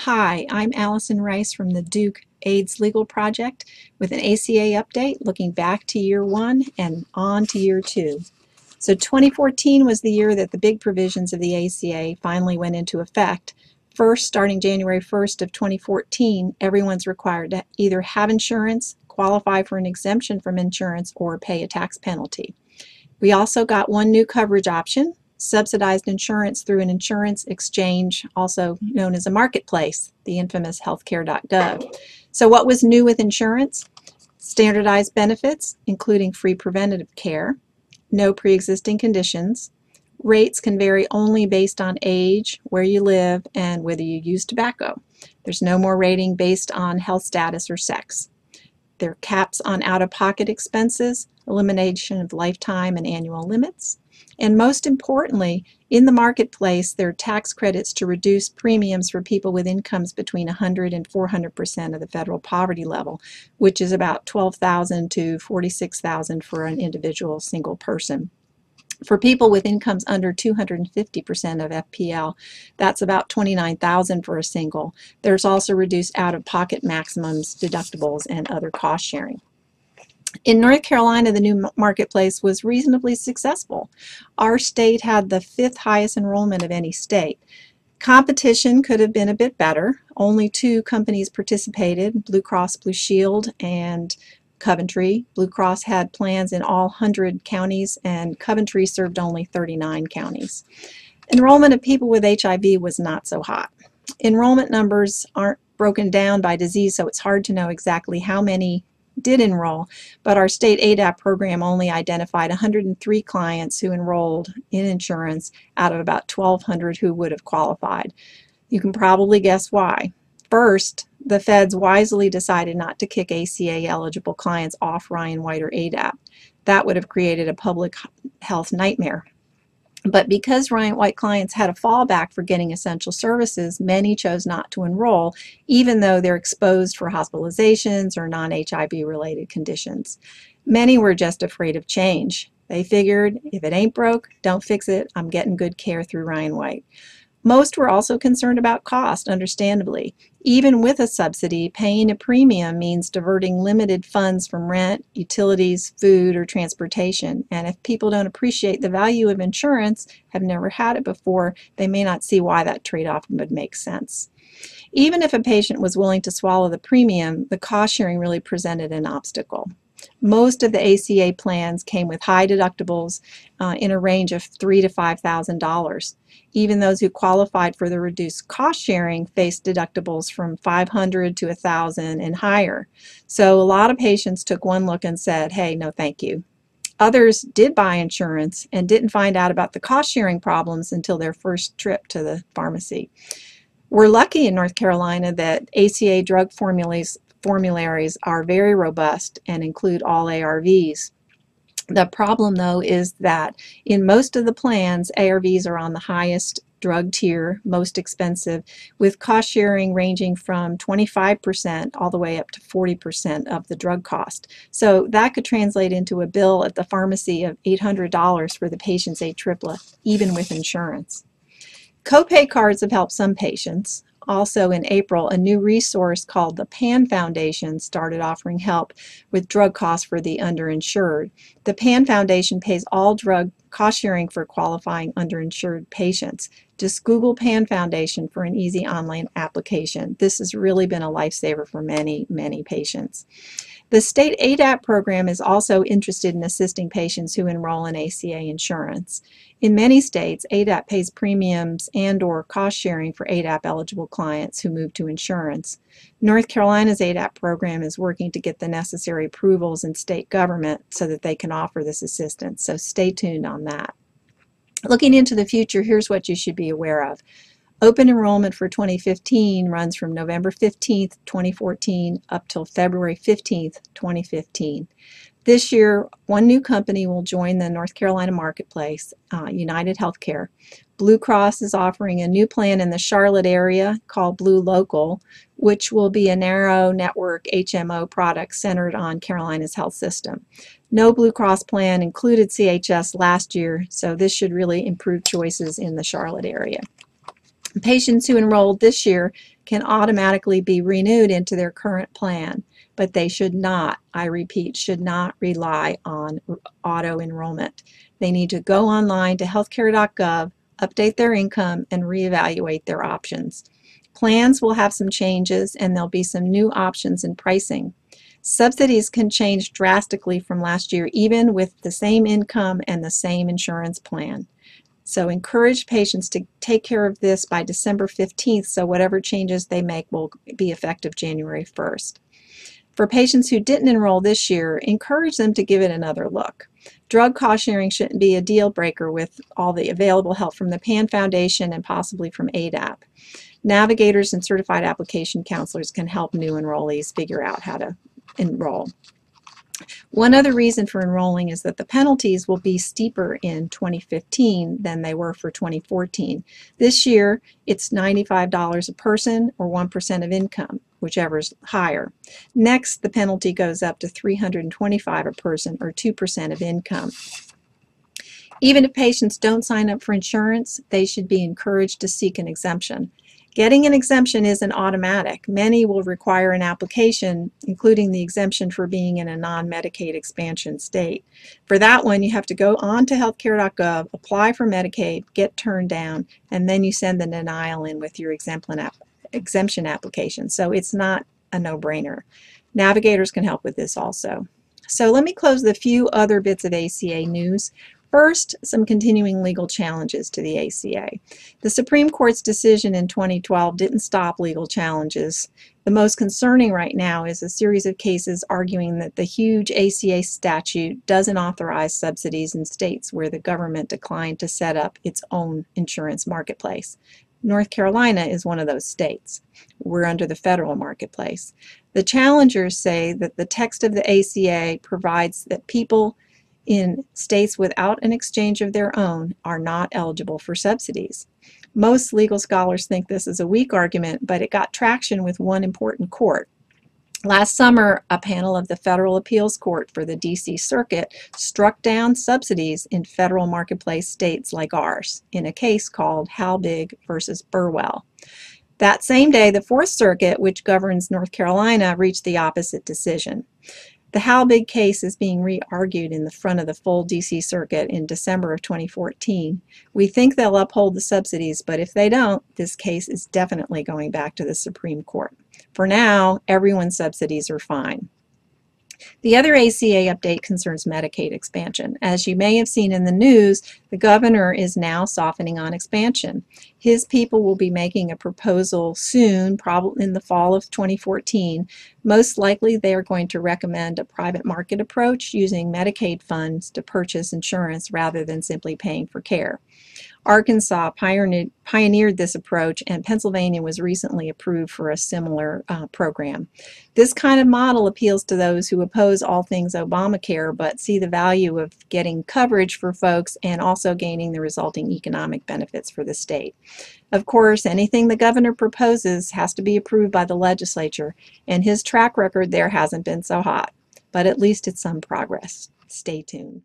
Hi, I'm Allison Rice from the Duke AIDS Legal Project with an ACA update looking back to year one and on to year two. So 2014 was the year that the big provisions of the ACA finally went into effect. First, starting January 1st of 2014, everyone's required to either have insurance, qualify for an exemption from insurance, or pay a tax penalty. We also got one new coverage option: subsidized insurance through an insurance exchange, also known as a marketplace, the infamous healthcare.gov. So what was new with insurance? Standardized benefits, including free preventative care, no pre-existing conditions. Rates can vary only based on age, where you live, and whether you use tobacco. There's no more rating based on health status or sex. There are caps on out-of-pocket expenses, elimination of lifetime and annual limits. And most importantly, in the marketplace, there are tax credits to reduce premiums for people with incomes between 100 and 400% of the federal poverty level, which is about $12,000 to $46,000 for an individual single person. For people with incomes under 250% of FPL, that's about $29,000 for a single. There's also reduced out-of-pocket maximums, deductibles, and other cost sharing. In North Carolina, the new marketplace was reasonably successful. Our state had the 5th highest enrollment of any state. Competition could have been a bit better. Only 2 companies participated: Blue Cross Blue Shield and Coventry. Blue Cross had plans in all 100 counties, and Coventry served only 39 counties. Enrollment of people with HIV was not so hot. Enrollment numbers aren't broken down by disease, so it's hard to know exactly how many did enroll, but our state ADAP program only identified 103 clients who enrolled in insurance out of about 1,200 who would have qualified. You can probably guess why. First, the feds wisely decided not to kick ACA eligible clients off Ryan White or ADAP. That would have created a public health nightmare. But because Ryan White clients had a fallback for getting essential services, many chose not to enroll, even though they're exposed for hospitalizations or non-HIV related conditions. Many were just afraid of change. They figured, if it ain't broke, don't fix it. I'm getting good care through Ryan White. Most were also concerned about cost, understandably. Even with a subsidy, paying a premium means diverting limited funds from rent, utilities, food, or transportation. And if people don't appreciate the value of insurance, have never had it before, they may not see why that trade-off would make sense. Even if a patient was willing to swallow the premium, the cost sharing really presented an obstacle. Most of the ACA plans came with high deductibles in a range of $3,000 to $5,000. Even those who qualified for the reduced cost sharing faced deductibles from $500 to $1,000 and higher. So a lot of patients took one look and said, hey, no thank you. Others did buy insurance and didn't find out about the cost sharing problems until their first trip to the pharmacy. We're lucky in North Carolina that ACA drug formularies are very robust and include all ARVs. The problem, though, is that in most of the plans, ARVs are on the highest drug tier, most expensive, with cost sharing ranging from 25% all the way up to 40% of the drug cost. So that could translate into a bill at the pharmacy of $800 for the patient's ATRIPLA, even with insurance. Copay cards have helped some patients. Also in April, a new resource called the PAN Foundation started offering help with drug costs for the underinsured. The PAN Foundation pays all drug cost sharing for qualifying underinsured patients. Just Google PAN Foundation for an easy online application. This has really been a lifesaver for many, many patients. The state ADAP program is also interested in assisting patients who enroll in ACA insurance. In many states, ADAP pays premiums and/or cost sharing for ADAP eligible clients who move to insurance. North Carolina's ADAP program is working to get the necessary approvals in state government so that they can offer this assistance, so stay tuned on that. Looking into the future, here's what you should be aware of. Open enrollment for 2015 runs from November 15th, 2014 up till February 15th, 2015. This year, one new company will join the North Carolina marketplace, United Healthcare. Blue Cross is offering a new plan in the Charlotte area called Blue Local, which will be a narrow network HMO product centered on Carolina's health system. No Blue Cross plan included CHS last year, so this should really improve choices in the Charlotte area. Patients who enrolled this year can automatically be renewed into their current plan, but they should not, I repeat, should not rely on auto enrollment. They need to go online to healthcare.gov, update their income, and reevaluate their options. Plans will have some changes, and there'll be some new options in pricing. Subsidies can change drastically from last year, even with the same income and the same insurance plan. So encourage patients to take care of this by December 15th, so whatever changes they make will be effective January 1st. For patients who didn't enroll this year, encourage them to give it another look. Drug cost sharing shouldn't be a deal breaker with all the available help from the PAN Foundation and possibly from ADAP. Navigators and certified application counselors can help new enrollees figure out how to enroll. One other reason for enrolling is that the penalties will be steeper in 2015 than they were for 2014. This year, it's $95 a person or 1% of income, whichever is higher. Next, the penalty goes up to $325 a person or 2% of income. Even if patients don't sign up for insurance, they should be encouraged to seek an exemption. Getting an exemption isn't automatic. Many will require an application, including the exemption for being in a non-Medicaid expansion state. For that one, you have to go on to healthcare.gov, apply for Medicaid, get turned down, and then you send the denial in with your exemption application. So it's not a no-brainer. Navigators can help with this also. So let me close with a few other bits of ACA news. First, some continuing legal challenges to the ACA. The Supreme Court's decision in 2012 didn't stop legal challenges. The most concerning right now is a series of cases arguing that the huge ACA statute doesn't authorize subsidies in states where the government declined to set up its own insurance marketplace. North Carolina is one of those states. We're under the federal marketplace. The challengers say that the text of the ACA provides that people in states without an exchange of their own are not eligible for subsidies. Most legal scholars think this is a weak argument, but it got traction with one important court. Last summer, a panel of the Federal Appeals Court for the D.C. Circuit struck down subsidies in federal marketplace states like ours in a case called Halbig versus Burwell. That same day, the Fourth Circuit, which governs North Carolina, reached the opposite decision. The Halbig case is being re-argued in the front of the full D.C. Circuit in December of 2014. We think they'll uphold the subsidies, but if they don't, this case is definitely going back to the Supreme Court. For now, everyone's subsidies are fine. The other ACA update concerns Medicaid expansion. As you may have seen in the news, the governor is now softening on expansion. His people will be making a proposal soon, probably in the fall of 2014. Most likely they are going to recommend a private market approach using Medicaid funds to purchase insurance rather than simply paying for care. Arkansas pioneered this approach, and Pennsylvania was recently approved for a similar program. This kind of model appeals to those who oppose all things Obamacare but see the value of getting coverage for folks and also gaining the resulting economic benefits for the state. Of course, anything the governor proposes has to be approved by the legislature, and his track record there hasn't been so hot, but at least it's some progress. Stay tuned.